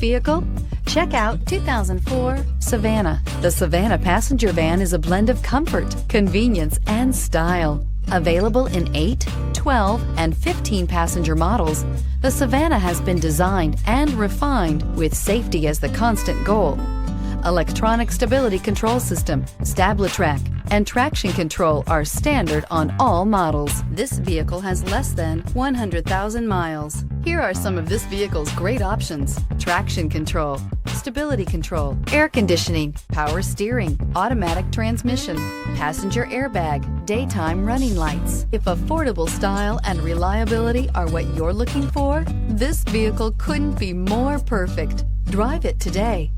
vehicle? Check out 2004 Savana. The Savana passenger van is a blend of comfort, convenience, and style. Available in 8, 12, and 15 passenger models, the Savana has been designed and refined with safety as the constant goal. Electronic stability control system, StabliTrak, and traction control are standard on all models. This vehicle has less than 100,000 miles. Here are some of this vehicle's great options: traction control, stability control, air conditioning, power steering, automatic transmission, passenger airbag, daytime running lights. If affordable style and reliability are what you're looking for, this vehicle couldn't be more perfect. Drive it today.